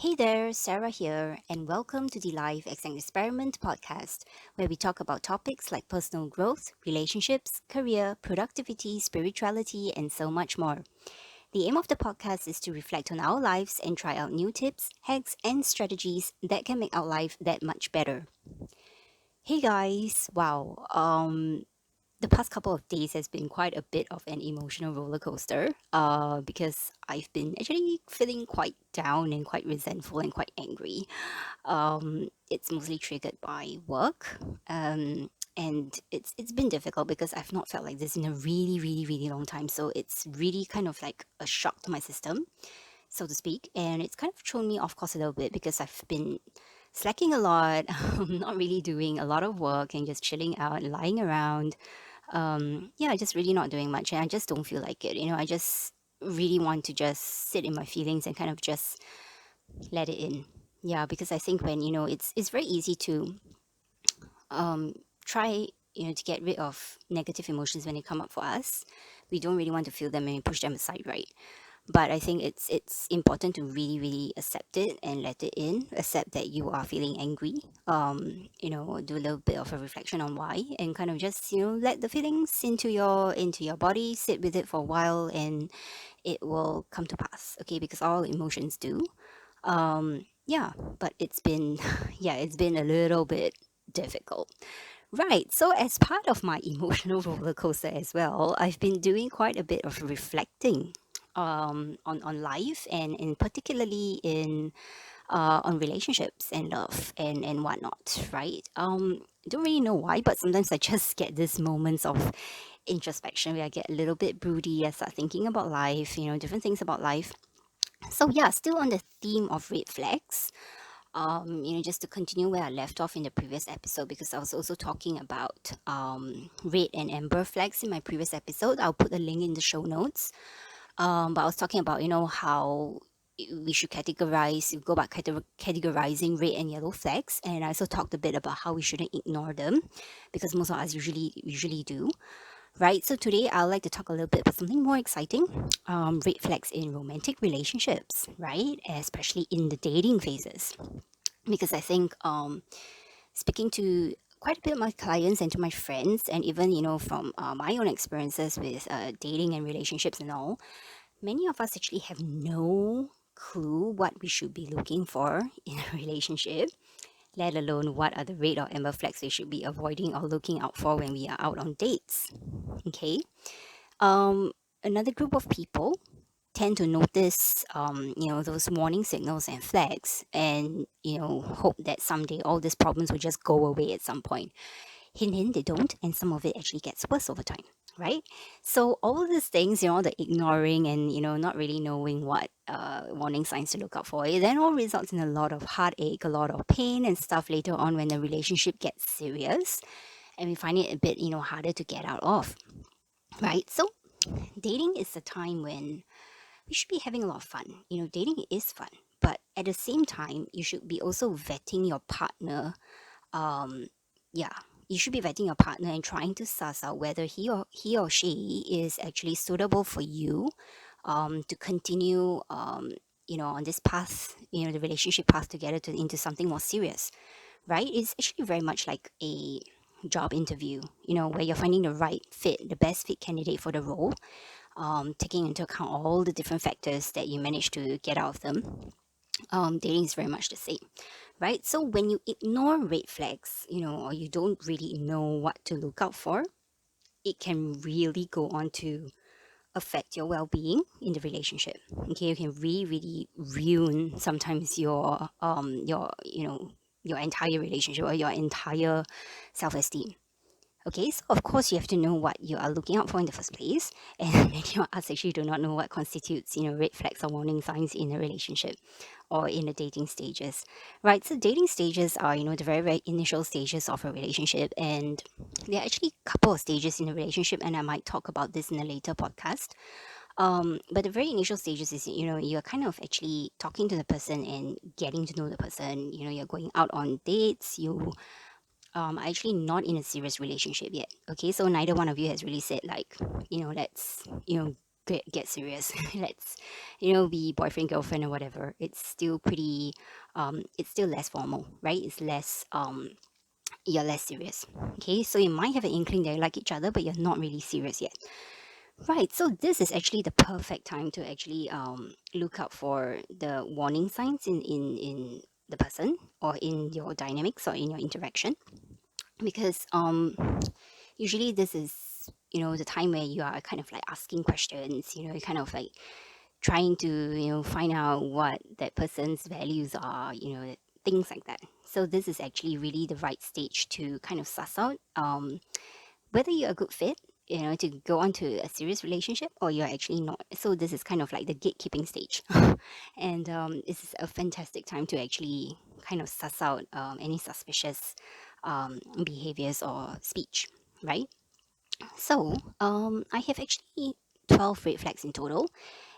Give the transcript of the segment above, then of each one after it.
Hey there, Sarah here, and welcome to the Life as an Experiment podcast, where we talk about topics like personal growth, relationships, career, productivity, spirituality, and so much more. The aim of the podcast is to reflect on our lives and try out new tips, hacks, and strategies that can make our life that much better. Hey guys, wow, the past couple of days has been quite a bit of an emotional roller coaster because I've been actually feeling quite down and quite resentful and quite angry. It's mostly triggered by work. And it's been difficult because I've not felt like this in a really long time. So it's really kind of like a shock to my system, so to speak. And it's kind of thrown me off course a little bit because I've been slacking a lot, not really doing a lot of work and just chilling out, lying around. Yeah, just really not doing much. And I just don't feel like it. I just really want to just sit in my feelings and kind of just let it in. Yeah, because I think when it's very easy to um try to get rid of negative emotions when they come up for us. We don't really want to feel them and we push them aside, right? But I think it's important to really accept it and let it in. Accept that you are feeling angry. Do a little bit of a reflection on why, and kind of just let the feelings into your body. Sit with it for a while, and it will come to pass. Okay, because all emotions do. Yeah, but it's been yeah, it's been a little bit difficult. Right. So as part of my emotional roller coaster as well, I've been doing quite a bit of reflecting on life and in particularly in on relationships and love and whatnot, right? Don't really know why, but sometimes I just get these moments of introspection where I get a little bit broody. I start thinking about life, different things about life. So yeah, still on the theme of red flags, just to continue where I left off in the previous episode, because I was also talking about red and amber flags in my previous episode. I'll put a link in the show notes. But I was talking about, how we should go about categorizing red and yellow flags. And I also talked a bit about how we shouldn't ignore them because most of us usually do. Right, so today I'd like to talk a little bit about something more exciting, red flags in romantic relationships, right? Especially in the dating phases. Because I think speaking to quite a bit of my clients and to my friends, and even, from my own experiences with dating and relationships and all, many of us actually have no clue what we should be looking for in a relationship, let alone what are the red or amber flags we should be avoiding or looking out for when we are out on dates. Okay. Um, Another group of people tend to notice, those warning signals and flags, and hope that someday all these problems will just go away at some point. Hint, hint, they don't, and some of it actually gets worse over time, right? So all of these things, the ignoring and not really knowing what warning signs to look out for, it then all results in a lot of heartache, a lot of pain and stuff later on when the relationship gets serious, and we find it a bit harder to get out of, right? So dating is a time when we should be having a lot of fun. Dating is fun, but at the same time, you should be also vetting your partner. Um, yeah, you should be vetting your partner and trying to suss out whether he or she is actually suitable for you. To continue. On this path, the relationship path together into something more serious, right? It's actually very much like a job interview, where you're finding the right fit, the best fit candidate for the role, taking into account all the different factors that you manage to get out of them. Dating is very much the same, right? So when you ignore red flags, or you don't really know what to look out for, it can really go on to affect your well-being in the relationship. Okay, you can really ruin sometimes your entire relationship or your entire self-esteem. Okay, so of course you have to know what you are looking out for in the first place, and many of us actually do not know what constitutes, red flags or warning signs in a relationship or in the dating stages, right? So dating stages are, the very initial stages of a relationship, and there are actually a couple of stages in a relationship, and I might talk about this in a later podcast. But the very initial stages is, you're kind of actually talking to the person and getting to know the person. You're going out on dates. You are actually not in a serious relationship yet. Okay, so neither one of you has really said like, let's get serious. Let's, be boyfriend, girlfriend, or whatever. It's still pretty, it's still less formal, right? It's less, you're less serious. Okay, so you might have an inkling that you like each other, but you're not really serious yet. Right, so this is actually the perfect time to actually look out for the warning signs in the person or in your dynamics or in your interaction, because usually this is the time where you are kind of like asking questions, you're kind of like trying to find out what that person's values are, things like that. So this is actually really the right stage to kind of suss out whether you're a good fit, to go on to a serious relationship, or you're actually not. So this is kind of like the gatekeeping stage. And this is a fantastic time to actually kind of suss out any suspicious behaviors or speech, right? So I have actually 12 red flags in total,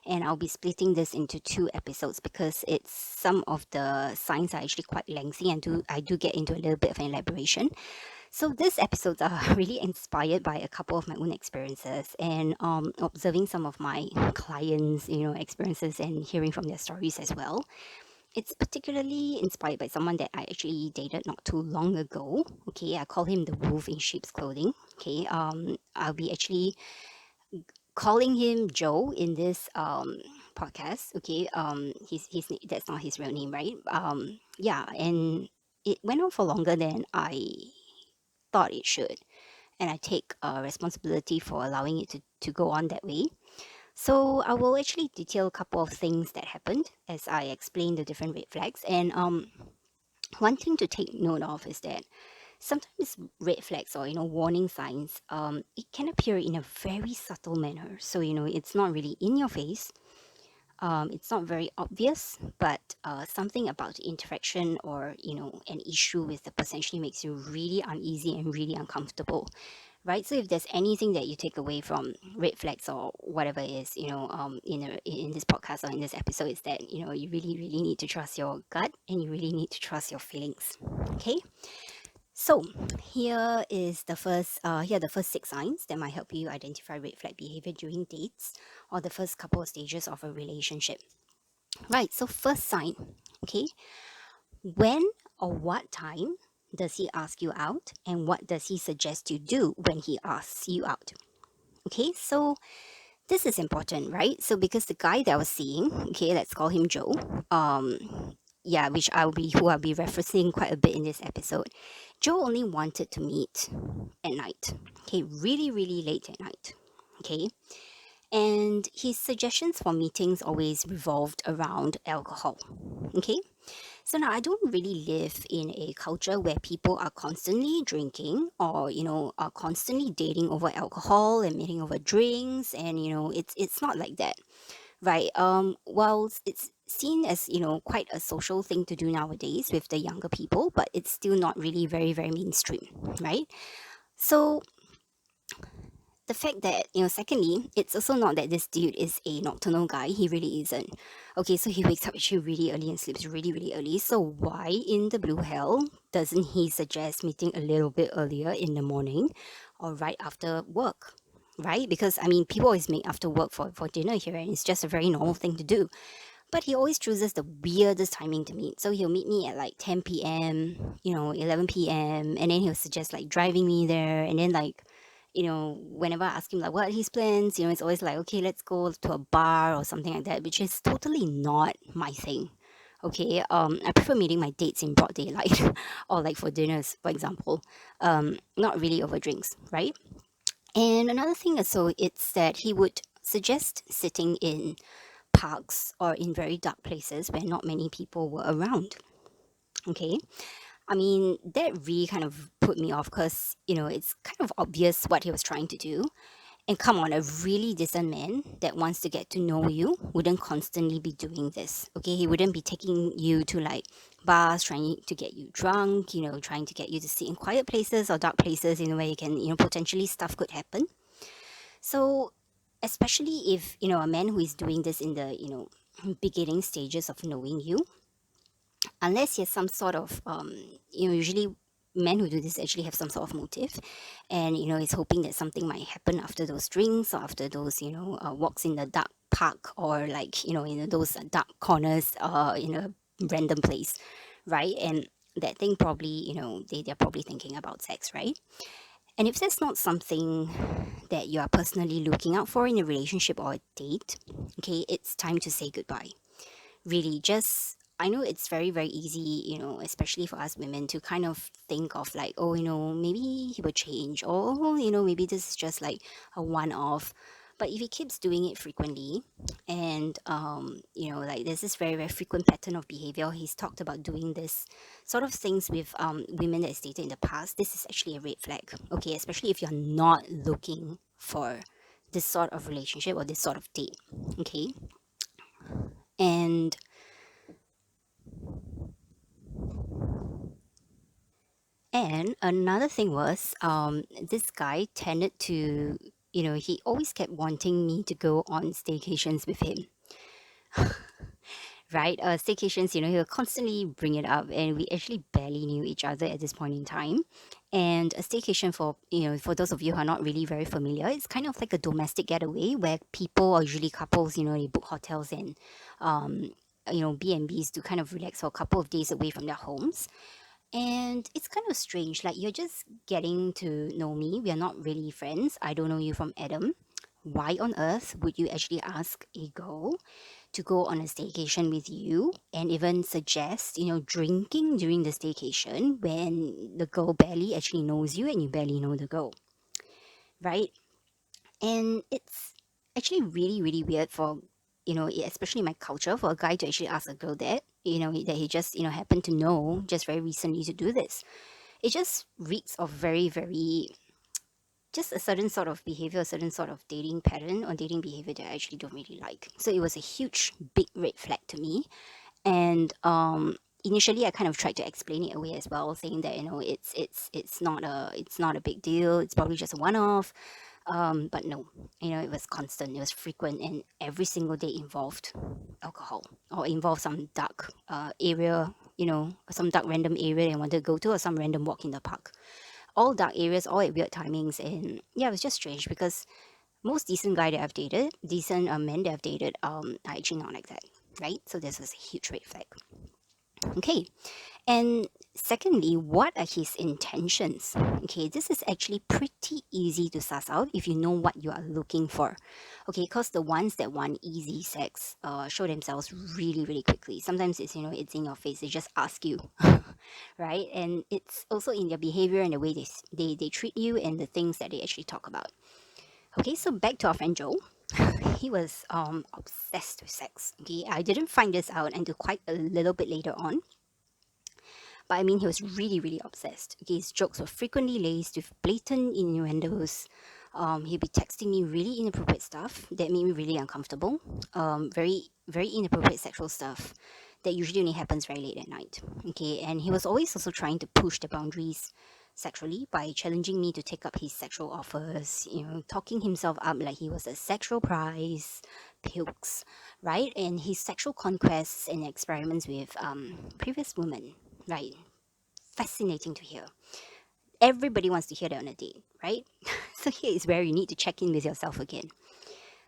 and I'll be splitting this into two episodes because it's some of the signs are actually quite lengthy, and I do get into a little bit of an elaboration. So these episodes are really inspired by a couple of my own experiences and observing some of my clients, experiences and hearing from their stories as well. It's particularly inspired by someone that I actually dated not too long ago. Okay, I call him the wolf in sheep's clothing. Okay, I'll be actually calling him Joe in this podcast. Okay, that's not his real name, right? Yeah, and it went on for longer than I thought it should, and I take responsibility for allowing it to go on that way. So I will actually detail a couple of things that happened as I explain the different red flags. And one thing to take note of is that sometimes red flags or warning signs, it can appear in a very subtle manner. So it's not really in your face. It's not very obvious, but something about the interaction or an issue with the person actually makes you really uneasy and really uncomfortable, right? So if there's anything that you take away from red flags or whatever it is, in this podcast or in this episode, is that you really really need to trust your gut and you really need to trust your feelings. Okay, so here are the first six signs that might help you identify red flag behavior during dates or the first couple of stages of a relationship. Right, so first sign, okay, when or what time does he ask you out, and what does he suggest you do when he asks you out? Okay, so this is important, right? So because the guy that I was seeing, okay, let's call him Joe, yeah, which who I'll be referencing quite a bit in this episode. Joe only wanted to meet at night, okay, really, really late at night, okay, and his suggestions for meetings always revolved around alcohol, okay. So now I don't really live in a culture where people are constantly drinking or are constantly dating over alcohol and meeting over drinks, and it's not like that, right? While it's seen as quite a social thing to do nowadays with the younger people, but it's still not really very very mainstream, right? So the fact that secondly, it's also not that this dude is a nocturnal guy. He really isn't. Okay, so he wakes up actually really early and sleeps really really early. So why in the blue hell doesn't he suggest meeting a little bit earlier in the morning or right after work, right? Because I mean, people always meet after work for dinner here, and it's just a very normal thing to do. But he always chooses the weirdest timing to meet. So he'll meet me at like 10 p.m., 11 p.m., and then he'll suggest like driving me there. And then, like, whenever I ask him like what are his plans, it's always like, okay, let's go to a bar or something like that, which is totally not my thing. Okay, I prefer meeting my dates in broad daylight or like for dinners, for example. Not really over drinks, right? And another thing also, it's that he would suggest sitting in parks or in very dark places where not many people were around. Okay. I mean, that really kind of put me off because, it's kind of obvious what he was trying to do. And come on, a really decent man that wants to get to know you wouldn't constantly be doing this. Okay. He wouldn't be taking you to like bars, trying to get you drunk, trying to get you to sit in quiet places or dark places, where you can, potentially stuff could happen. So, especially if, a man who is doing this in the, beginning stages of knowing you, unless he has some sort of, usually men who do this actually have some sort of motive, and is hoping that something might happen after those drinks, or after those walks in the dark park, or like in those dark corners in a random place, right? And that thing probably, they're probably thinking about sex, right? And if that's not something that you are personally looking out for in a relationship or a date, okay, it's time to say goodbye. Really, just, I know it's very, very easy, especially for us women, to kind of think of like, oh, maybe he will change, or, oh, maybe this is just like a one off. But if he keeps doing it frequently, and like there's this very, very frequent pattern of behavior, he's talked about doing this sort of things with women that is dated in the past, this is actually a red flag, okay, especially if you're not looking for this sort of relationship or this sort of date, okay? And another thing was, this guy tended to, he always kept wanting me to go on staycations with him, right? Staycations, he'll constantly bring it up, and we actually barely knew each other at this point in time. And a staycation, for for those of you who are not really very familiar, it's kind of like a domestic getaway where people, or usually couples, they book hotels and B&Bs to kind of relax for a couple of days away from their homes. And it's kind of strange. Like, you're just getting to know me. We are not really friends. I don't know you from Adam. Why on earth would you actually ask a girl to go on a staycation with you, and even suggest, drinking during the staycation when the girl barely actually knows you and you barely know the girl, right? And it's actually really, really weird for, especially my culture, for a guy to actually ask a girl that, that he just, happened to know just very recently to do this. It just reeks of very, very, just a certain sort of behavior, a certain sort of dating pattern or dating behavior that I actually don't really like. So it was a huge, big red flag to me. And initially, I kind of tried to explain it away as well, saying that it's not a big deal. It's probably just a one-off. But no, it was constant. It was frequent, and every single day involved alcohol, or involved some dark area, some dark random area they wanted to go to, or some random walk in the park. All dark areas, all at weird timings, and yeah, it was just strange because most decent guy that I've dated, decent men that I've dated, are actually not like that, right? So this was a huge red flag. Okay, and secondly, what are his intentions? Okay, this is actually pretty easy to suss out if you know what you are looking for. Okay, because the ones that want easy sex show themselves really, really quickly. Sometimes it's, it's in your face. They just ask you, right? And it's also in their behavior and the way they treat you, and the things that they actually talk about. Okay, so back to our friend Joe. He was obsessed with sex. Okay, I didn't find this out until quite a little bit later on, but I mean, he was really, really obsessed. Okay, his jokes were frequently laced with blatant innuendos. He'd be texting me really inappropriate stuff that made me really uncomfortable. Very, very inappropriate sexual stuff that usually only happens very late at night. Okay, and he was always also trying to push the boundaries sexually by challenging me to take up his sexual offers, talking himself up like he was a sexual prize, pukes, right? And his sexual conquests and experiments with previous women, right? Fascinating to hear. Everybody wants to hear that on a date, right? So here is where you need to check in with yourself again.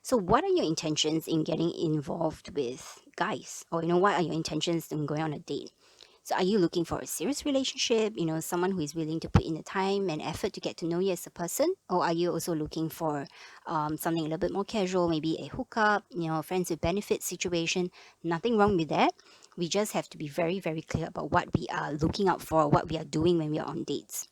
So what are your intentions in getting involved with guys? Or what are your intentions in going on a date? So are you looking for a serious relationship, someone who is willing to put in the time and effort to get to know you as a person? Or are you also looking for something a little bit more casual, maybe a hookup, friends with benefits situation? Nothing wrong with that. We just have to be very, very clear about what we are looking out for, what we are doing when we are on dates.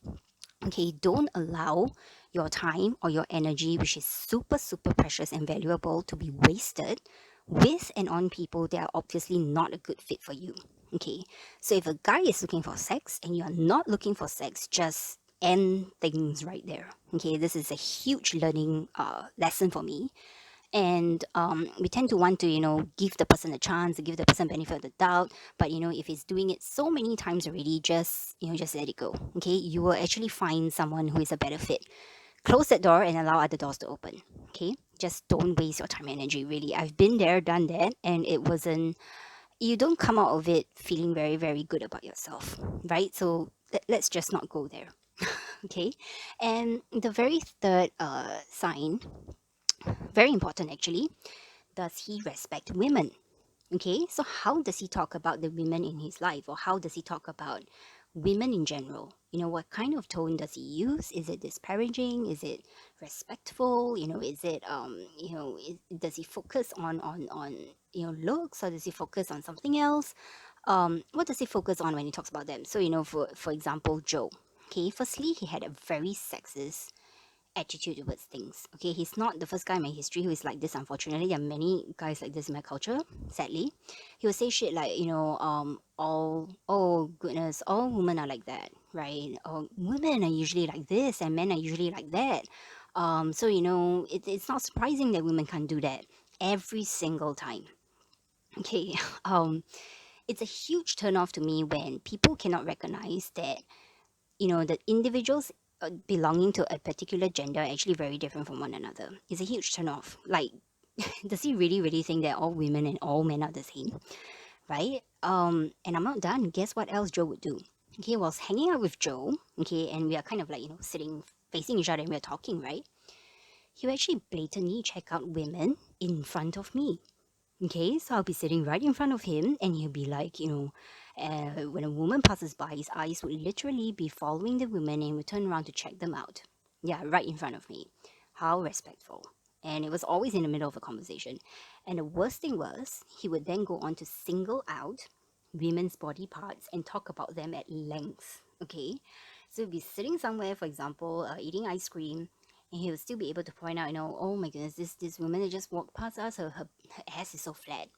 Okay, don't allow your time or your energy, which is super, super precious and valuable, to be wasted with and on people that are obviously not a good fit for you. Okay, so if a guy is looking for sex and you are not looking for sex, just end things right there. Okay, this is a huge learning lesson for me. And we tend to want to give the person a chance, to give the person benefit of the doubt, but if he's doing it so many times already, just let it go. Okay, you will actually find someone who is a better fit. Close that door and allow other doors to open. Okay, just don't waste your time and energy. Really, I've been there, done that, and you don't come out of it feeling very, very good about yourself, right? So let's just not go there. Okay. And the very third sign, very important actually, does he respect women? Okay, so how does he talk about the women in his life, or how does he talk about women in general? What kind of tone does he use? Is it disparaging? Is it respectful? Is it does he focus on looks, or does he focus on something else? What does he focus on when he talks about them? So for example, Joe. Okay, firstly, he had a very sexist attitude towards things. Okay, he's not the first guy in my history who is like this. Unfortunately, there are many guys like this in my culture. Sadly, he will say shit like, all oh goodness, all women are like that, right? Women are usually like this, and men are usually like that. So it's not surprising that women can't do that every single time. Okay, it's a huge turnoff to me when people cannot recognize that the individuals belonging to a particular gender are actually very different from one another. It's a huge turnoff. Like, does he really, really think that all women and all men are the same, right? And I'm not done. Guess what else Joe would do? Okay, whilst hanging out with Joe, okay, and we are kind of like sitting facing each other and we're talking, right? He would actually blatantly check out women in front of me. Okay, so I'll be sitting right in front of him, and he'll be like, when a woman passes by, his eyes would literally be following the woman and would turn around to check them out. Yeah, right in front of me. How respectful. And it was always in the middle of a conversation. And the worst thing was, he would then go on to single out women's body parts and talk about them at length. Okay, so he'd be sitting somewhere, for example, eating ice cream, and he would still be able to point out, oh my goodness, this woman that just walked past us, her ass is so flat,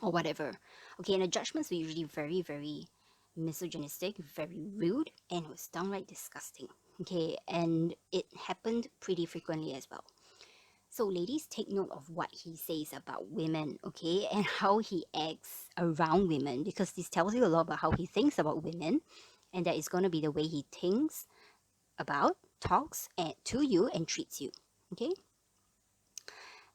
or whatever. Okay, and the judgments were usually very, very misogynistic, very rude, and it was downright disgusting. Okay, and it happened pretty frequently as well. So, ladies, take note of what he says about women, okay, and how he acts around women, because this tells you a lot about how he thinks about women, and that is going to be the way he thinks about, talks to you, and treats you. Okay,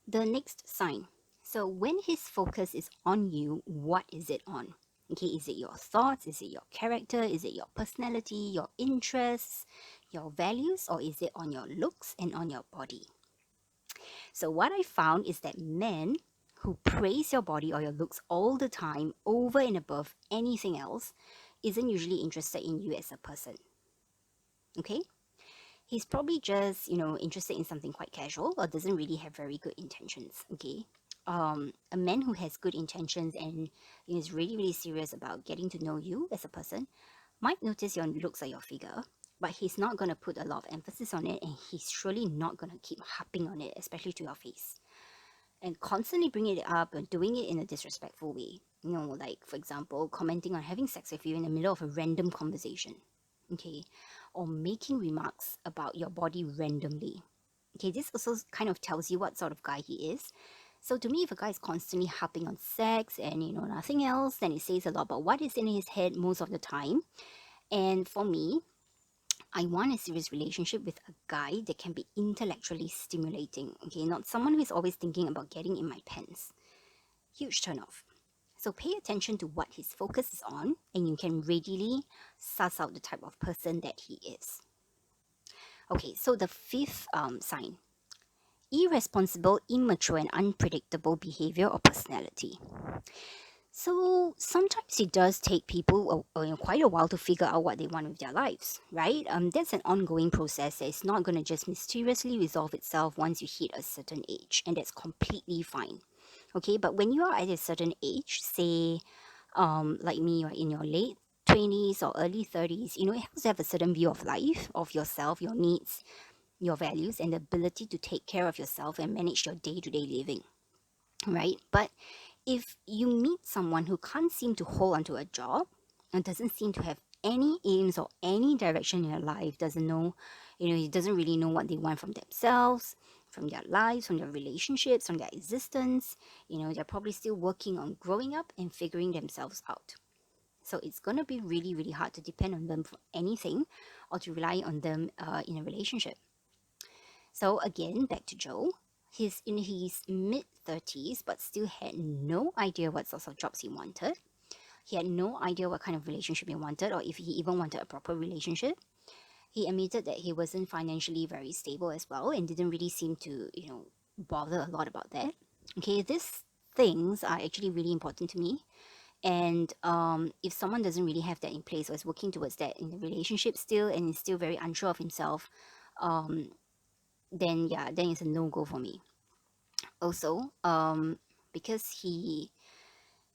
the next sign. So when his focus is on you, what is it on? Okay, is it your thoughts? Is it your character? Is it your personality, your interests, your values, or is it on your looks and on your body? So what I found is that men who praise your body or your looks all the time, over and above anything else, isn't usually interested in you as a person. Okay? He's probably just, interested in something quite casual, or doesn't really have very good intentions. Okay. A man who has good intentions and is really, really serious about getting to know you as a person might notice your looks or your figure, but he's not going to put a lot of emphasis on it, and he's surely not going to keep harping on it, especially to your face, and constantly bringing it up and doing it in a disrespectful way. Like, for example, commenting on having sex with you in the middle of a random conversation. Okay, or making remarks about your body randomly. Okay, this also kind of tells you what sort of guy he is. So to me, if a guy is constantly harping on sex and nothing else, then it says a lot about what is in his head most of the time. And for me, I want a serious relationship with a guy that can be intellectually stimulating. Okay, not someone who is always thinking about getting in my pants. Huge turnoff. So pay attention to what his focus is on, and you can readily suss out the type of person that he is. Okay, so the fifth sign: irresponsible, immature, and unpredictable behavior or personality. So sometimes it does take people quite a while to figure out what they want with their lives, right? That's an ongoing process that is not going to just mysteriously resolve itself once you hit a certain age, and that's completely fine. Okay, but when you are at a certain age, say, like me, you're in your late 20s or early 30s, it helps to have a certain view of life, of yourself, your needs, your values, and the ability to take care of yourself and manage your day-to-day living, right? But if you meet someone who can't seem to hold onto a job and doesn't seem to have any aims or any direction in their life, doesn't know, he doesn't really know what they want from themselves, from their lives, from their relationships, from their existence, they're probably still working on growing up and figuring themselves out. So it's going to be really, really hard to depend on them for anything, or to rely on them in a relationship. So again, back to Joe. He's in his mid 30s, but still had no idea what sorts of jobs he wanted. He had no idea what kind of relationship he wanted, or if he even wanted a proper relationship. He admitted that he wasn't financially very stable as well and didn't really seem to, bother a lot about that. Okay, these things are actually really important to me. And if someone doesn't really have that in place or is working towards that in the relationship still and is still very unsure of himself, um, then yeah, then it's a no go for me. Also, because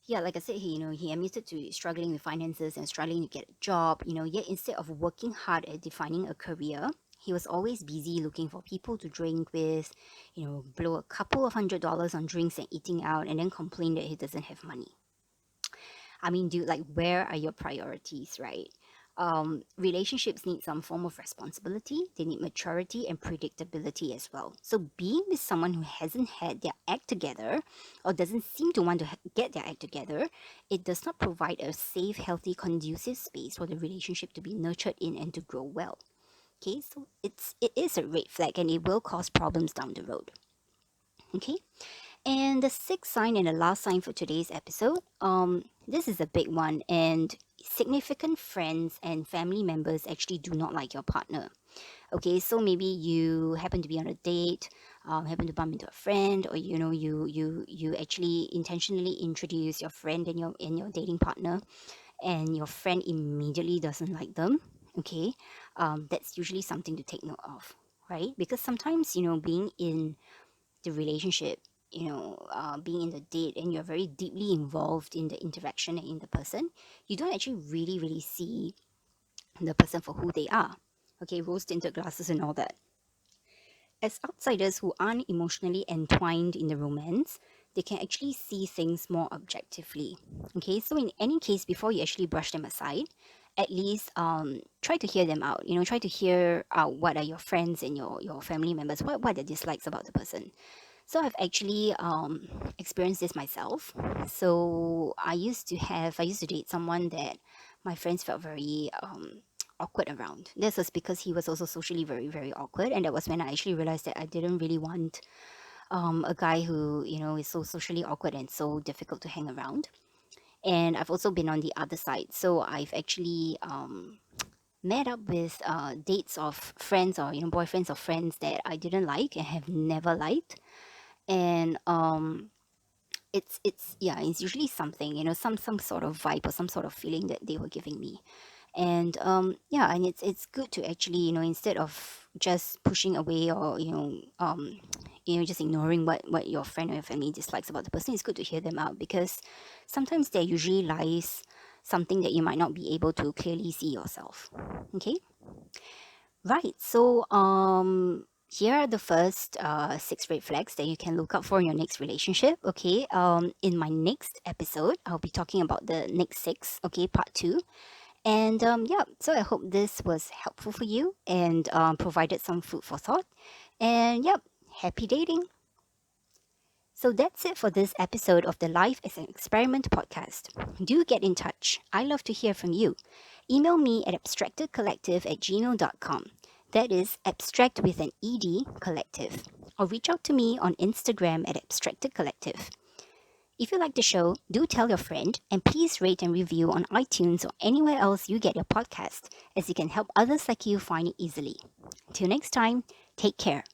yeah, like I said, he admitted to struggling with finances and struggling to get a job, yet instead of working hard at defining a career, he was always busy looking for people to drink with, blow a couple of $100s on drinks and eating out, and then complain that he doesn't have money. I mean, dude, like, where are your priorities, right? Relationships need some form of responsibility, they need maturity and predictability as well. So, being with someone who hasn't had their act together or doesn't seem to want to get their act together, it does not provide a safe, healthy, conducive space for the relationship to be nurtured in and to grow well. Okay, so it is a red flag and it will cause problems down the road. Okay, and the sixth sign and the last sign for today's episode, this is a big one, and significant friends and family members actually do not like your partner. Okay, so maybe you happen to be on a date, happen to bump into a friend, or you actually intentionally introduce your friend and your dating partner, and your friend immediately doesn't like them. Okay, that's usually something to take note of, right? Because sometimes being in the relationship, being in the date, and you're very deeply involved in the interaction and in the person, you don't actually really, really see the person for who they are. Okay, rose tinted glasses and all that. As outsiders who aren't emotionally entwined in the romance, they can actually see things more objectively. Okay, so in any case, before you actually brush them aside, at least try to hear them out. Try to hear out what are your friends and your family members, what are the dislikes about the person. So I've actually experienced this myself. So I used to date someone that my friends felt very awkward around. This was because he was also socially very, very awkward, and that was when I actually realized that I didn't really want a guy who is so socially awkward and so difficult to hang around. And I've also been on the other side, so I've actually met up with dates of friends or boyfriends of friends that I didn't like and have never liked. And it's yeah, it's usually something, some sort of vibe or some sort of feeling that they were giving me. And yeah, and it's good to actually, instead of just pushing away or just ignoring what your friend or your family dislikes about the person, it's good to hear them out, because sometimes there usually lies something that you might not be able to clearly see yourself. Okay. Right. So, here are the first six red flags that you can look out for in your next relationship. Okay. In my next episode, I'll be talking about the next six. Okay, part two. And yeah, so I hope this was helpful for you and provided some food for thought. And yep, happy dating. So that's it for this episode of the Life as an Experiment podcast. Do get in touch. I love to hear from you. Email me at abstractedcollective@gmail.com. That is abstract with an ED collective. Or reach out to me on Instagram at abstractedcollective. If you like the show, do tell your friend and please rate and review on iTunes or anywhere else you get your podcast, as it can help others like you find it easily. Till next time, take care.